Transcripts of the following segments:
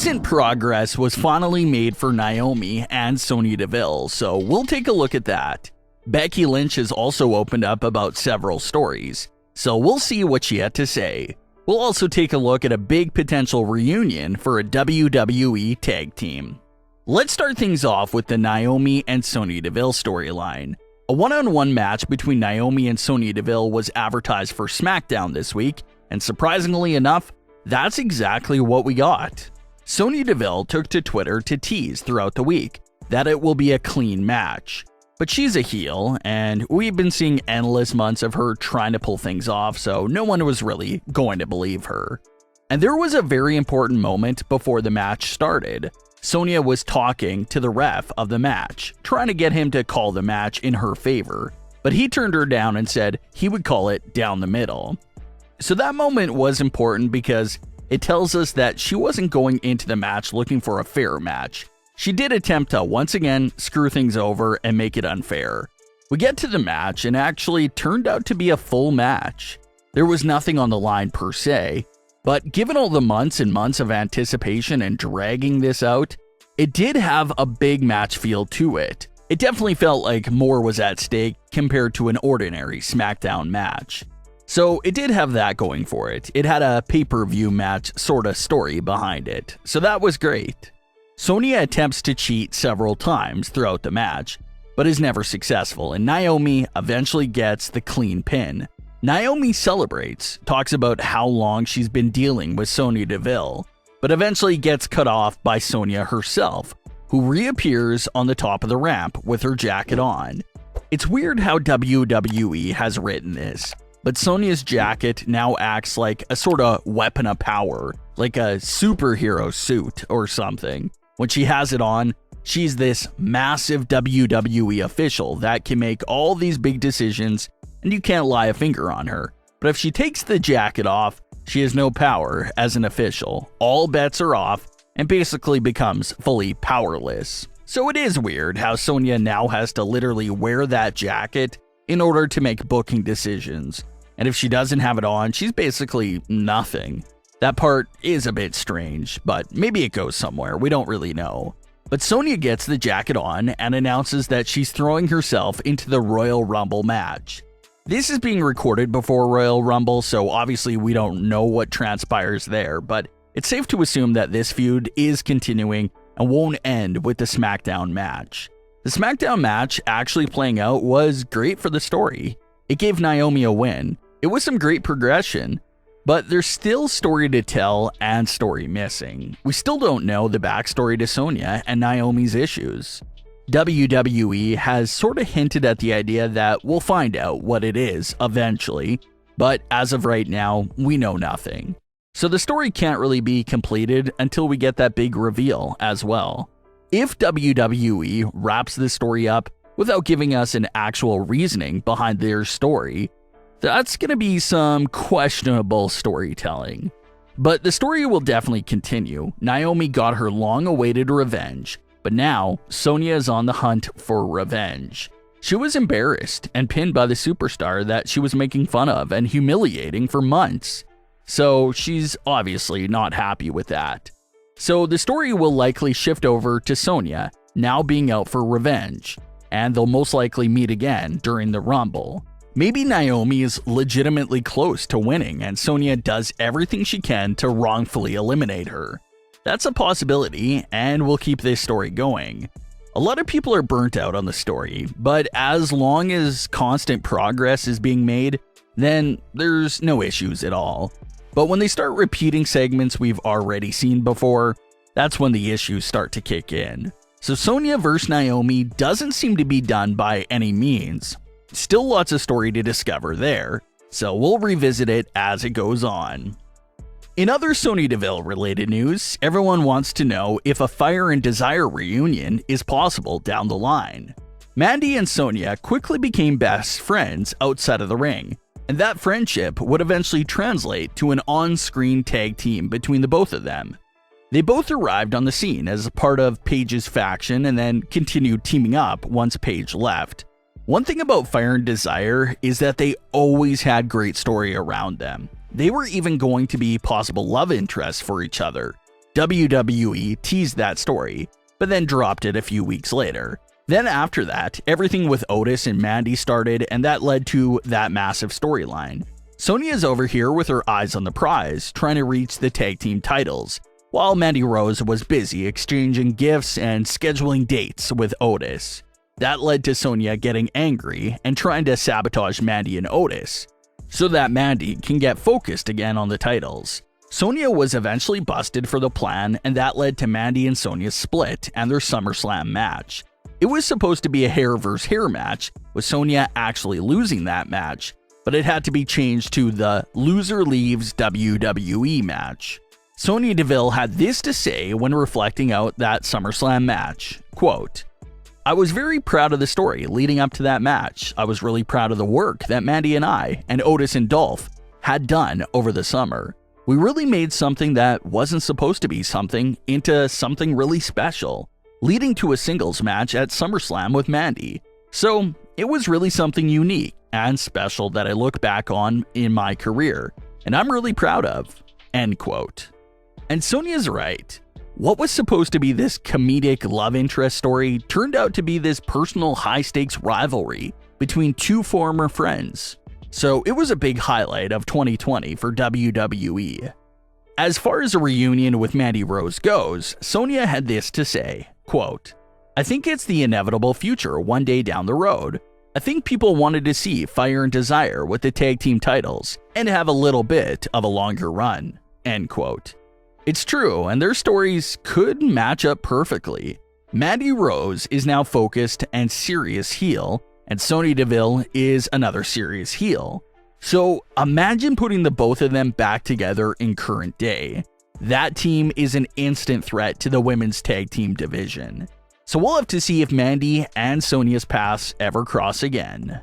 Decent progress was finally made for Naomi and Sonya Deville, so we'll take a look at that. Becky Lynch has also opened up about several stories, so we'll see what she had to say. We'll also take a look at a big potential reunion for a WWE tag team. Let's start things off with the Naomi and Sonya Deville storyline. A one-on-one match between Naomi and Sonya Deville was advertised for SmackDown this week, and surprisingly enough, that's exactly what we got. Sonya Deville took to Twitter to tease throughout the week that it will be a clean match. But she's a heel, and we've been seeing endless months of her trying to pull things off, so no one was really going to believe her. And there was a very important moment before the match started. Sonya was talking to the ref of the match, trying to get him to call the match in her favor, but he turned her down and said he would call it down the middle. So that moment was important because it tells us that she wasn't going into the match looking for a fair match. She did attempt to once again screw things over and make it unfair. We get to the match and actually turned out to be a full match. There was nothing on the line per se, but given all the months and months of anticipation and dragging this out, it did have a big match feel to it. It definitely felt like more was at stake compared to an ordinary SmackDown match. So it did have that going for it. It had a pay-per-view match sort of story behind it, so that was great. Sonya attempts to cheat several times throughout the match, but is never successful, and Naomi eventually gets the clean pin. Naomi celebrates, talks about how long she's been dealing with Sonya Deville, but eventually gets cut off by Sonya herself, who reappears on the top of the ramp with her jacket on. It's weird how WWE has written this, but Sonya's jacket now acts like a sort of weapon of power, like a superhero suit or something. When she has it on, she's this massive WWE official that can make all these big decisions and you can't lie a finger on her. But if she takes the jacket off, she has no power as an official. All bets are off and basically becomes fully powerless. So it is weird how Sonya now has to literally wear that jacket in order to make booking decisions. And if she doesn't have it on, she's basically nothing. That part is a bit strange, but maybe it goes somewhere, we don't really know. But Sonya gets the jacket on and announces that she's throwing herself into the Royal Rumble match. This is being recorded before Royal Rumble, so obviously we don't know what transpires there, but it's safe to assume that this feud is continuing and won't end with the SmackDown match. The SmackDown match actually playing out was great for the story. It gave Naomi a win. It was some great progression. But there's still story to tell and story missing. We still don't know the backstory to Sonya and Naomi's issues. WWE has sort of hinted at the idea that we'll find out what it is eventually, but as of right now, we know nothing. So the story can't really be completed until we get that big reveal as well. If WWE wraps this story up without giving us an actual reasoning behind their story, that's going to be some questionable storytelling. But the story will definitely continue. Naomi got her long-awaited revenge, but now Sonya is on the hunt for revenge. She was embarrassed and pinned by the superstar that she was making fun of and humiliating for months. So she's obviously not happy with that. So the story will likely shift over to Sonya now being out for revenge, and they'll most likely meet again during the Rumble. Maybe Naomi is legitimately close to winning and Sonya does everything she can to wrongfully eliminate her. That's a possibility, and we'll keep this story going. A lot of people are burnt out on the story, but as long as constant progress is being made, then there's no issues at all. But when they start repeating segments we've already seen before, that's when the issues start to kick in. So Sonya vs. Naomi doesn't seem to be done by any means. Still lots of story to discover there, so we'll revisit it as it goes on. In other Sonya Deville related news, everyone wants to know if a Fire and Desire reunion is possible down the line. Mandy and Sonya quickly became best friends outside of the ring, and that friendship would eventually translate to an on-screen tag team between the both of them. They both arrived on the scene as a part of Paige's faction and then continued teaming up once Paige left. One thing about Fire and Desire is that they always had great story around them. They were even going to be possible love interests for each other. WWE teased that story, but then dropped it a few weeks later. Then after that, everything with Otis and Mandy started, and that led to that massive storyline. Sonya's over here with her eyes on the prize, trying to reach the tag team titles, while Mandy Rose was busy exchanging gifts and scheduling dates with Otis. That led to Sonya getting angry and trying to sabotage Mandy and Otis, so that Mandy can get focused again on the titles. Sonya was eventually busted for the plan, and that led to Mandy and Sonya's split and their SummerSlam match. It was supposed to be a hair versus hair match, with Sonya actually losing that match, but it had to be changed to the loser leaves WWE match. Sonya Deville had this to say when reflecting out that SummerSlam match, quote, "I was very proud of the story leading up to that match. I was really proud of the work that Mandy and I, and Otis and Dolph, had done over the summer. We really made something that wasn't supposed to be something into something really special, leading to a singles match at SummerSlam with Mandy. So it was really something unique and special that I look back on in my career, and I'm really proud of." End quote. And Sonya's right. What was supposed to be this comedic love interest story turned out to be this personal high-stakes rivalry between two former friends. So it was a big highlight of 2020 for WWE. As far as a reunion with Mandy Rose goes, Sonya had this to say, quote, "I think it's the inevitable future one day down the road. I think people wanted to see Fire and Desire with the tag team titles and have a little bit of a longer run." End quote. It's true, and their stories could match up perfectly. Mandy Rose is now focused and serious heel, and Sonya Deville is another serious heel. So imagine putting the both of them back together in current day. That team is an instant threat to the women's tag team division. So we'll have to see if Mandy and Sonya's paths ever cross again.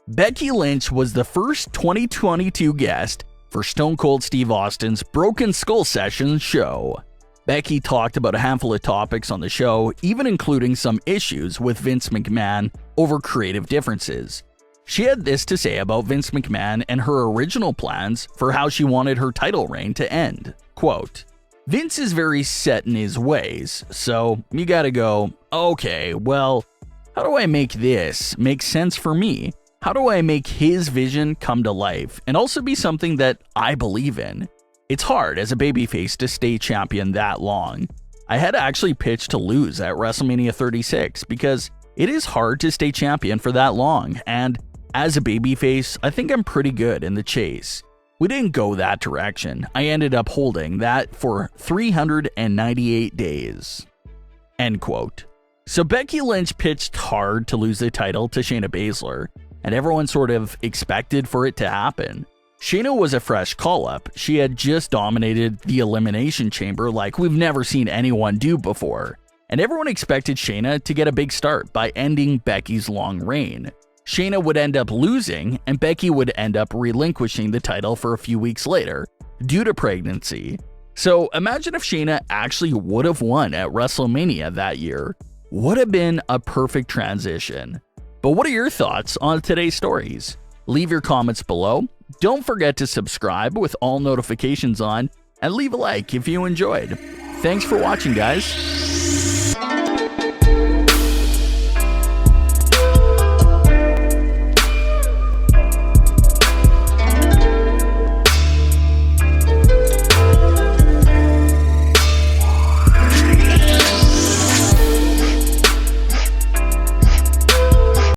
Becky Lynch was the first 2022 guest for Stone Cold Steve Austin's Broken Skull Sessions show. Becky talked about a handful of topics on the show, even including some issues with Vince McMahon over creative differences. She had this to say about Vince McMahon and her original plans for how she wanted her title reign to end. Quote, "Vince is very set in his ways, so you gotta go, okay, well, how do I make this make sense for me? How do I make his vision come to life and also be something that I believe in? It's hard as a babyface to stay champion that long. I had actually pitched to lose at WrestleMania 36 because it is hard to stay champion for that long, and as a babyface, I think I'm pretty good in the chase. We didn't go that direction. I ended up holding that for 398 days." End quote. So Becky Lynch pitched hard to lose the title to Shayna Baszler, and everyone sort of expected for it to happen. Shayna was a fresh call-up. She had just dominated the Elimination Chamber like we've never seen anyone do before, and everyone expected Shayna to get a big start by ending Becky's long reign. Shayna would end up losing, and Becky would end up relinquishing the title for a few weeks later due to pregnancy. So imagine if Shayna actually would have won at WrestleMania that year. Would have been a perfect transition. But what are your thoughts on today's stories? Leave your comments below. Don't forget to subscribe with all notifications on, and leave a like if you enjoyed. Thanks for watching, guys.